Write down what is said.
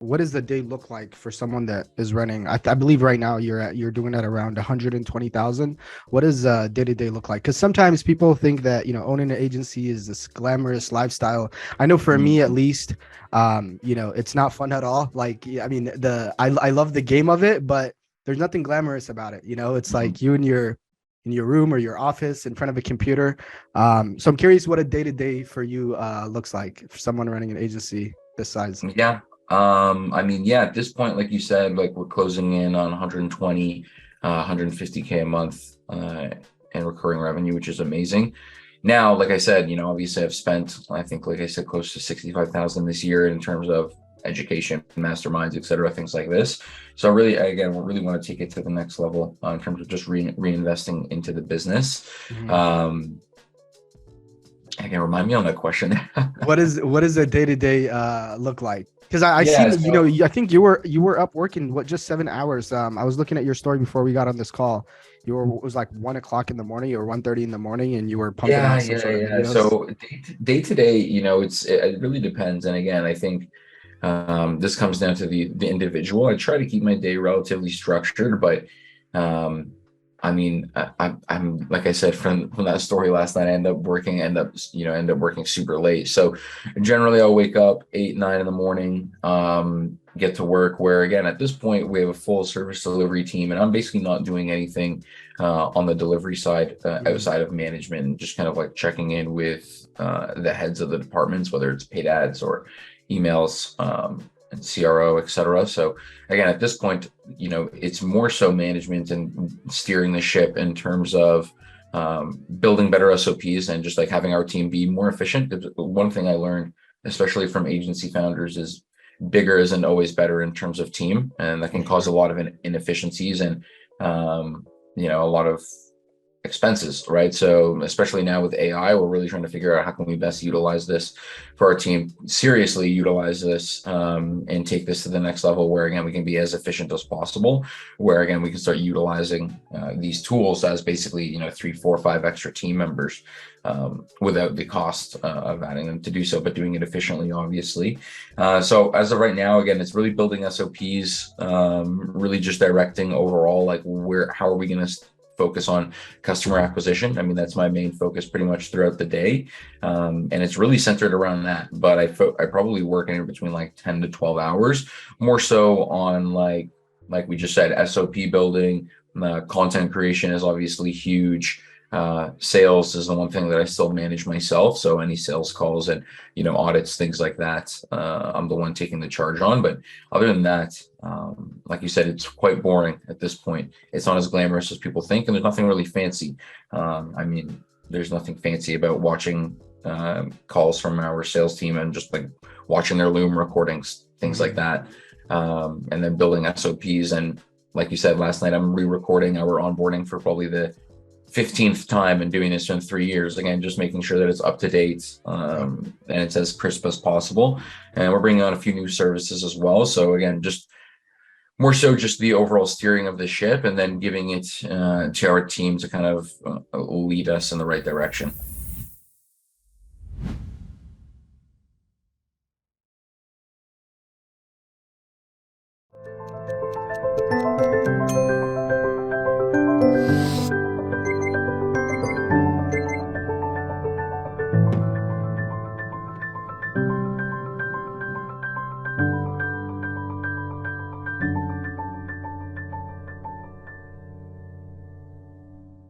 what does the day look like for someone that is running? I believe right now you're doing at around 120,000. What does day to day look like? Because sometimes people think that owning an agency is this glamorous lifestyle. I know for me at Mhm. least, it's not fun at all. Like I mean, I love the game of it, but there's nothing glamorous about it. It's Mhm. like you in your room or your office in front of a computer. So I'm curious what a day to day for you looks like for someone running an agency this size. Yeah. I mean, yeah, at this point, like you said, like we're closing in on 120, 150K a month in recurring revenue, which is amazing. Now, like I said, obviously I've spent, I think, like I said, close to 65,000 this year in terms of education, masterminds, et cetera, things like this. So really, again, we really want to take it to the next level in terms of just reinvesting into the business. Mhm. Um, again, remind me on that question. What does a day to day look like? Because I Yeah, seen so I think you were up working what just 7 hours. I was looking at your story before we got on this call. You were it was like 1 o'clock in the morning or 1:30 in the morning, and you were pumping yeah, out some yeah, sort of yeah. videos. So day to day, it really depends. And again, I think this comes down to the individual. I try to keep my day relatively structured, but um, I mean, I'm like I said from that story last night. I end up working super late. So generally, I'll wake up 8, 9 in the morning. Get to work. Where again, at this point, we have a full service delivery team, and I'm basically not doing anything on the delivery side Mhm. outside of management, and just kind of like checking in with the heads of the departments, whether it's paid ads or emails, and CRO, et cetera. So again, at this point, it's more so management and steering the ship in terms of building better SOPs and just like having our team be more efficient. One thing I learned, especially from agency founders, is bigger isn't always better in terms of team, and that For can cause a sure. lot of inefficiencies and um, a lot of expenses, right? So especially now with AI, we're really trying to figure out how can we best utilize this for our team, seriously utilize this and take this to the next level where again we can be as efficient as possible, where again we can start utilizing these tools as basically 3, 4, 5 extra team members without the cost of adding them to do so, but doing it efficiently, obviously. So as of right now, again, it's really building SOPs, really just directing overall, like how are we going to focus on customer acquisition. I mean, that's my main focus pretty much throughout the day. And it's really centered around that. But I probably work in between like 10 to 12 hours, more so on like we just said, SOP building, content creation is obviously huge. Sales is the one thing that I still manage myself. So any sales calls and audits, things like that, I'm the one taking the charge on. But other than that, like you said, it's quite boring at this point. It's not as glamorous as people think, and there's nothing really fancy. I mean, there's nothing fancy about watching calls from our sales team and just like watching their Loom recordings, things like Mhm. that, and then building SOPs. And like you said last night, I'm re-recording our onboarding for probably the 15th time and doing this in 3 years. Again, just making sure that it's up to date Yep. and it's as crisp as possible. And we're bringing on a few new services as well. So again, just more so just the overall steering of the ship and then giving it to our team to kind of lead us in the right direction.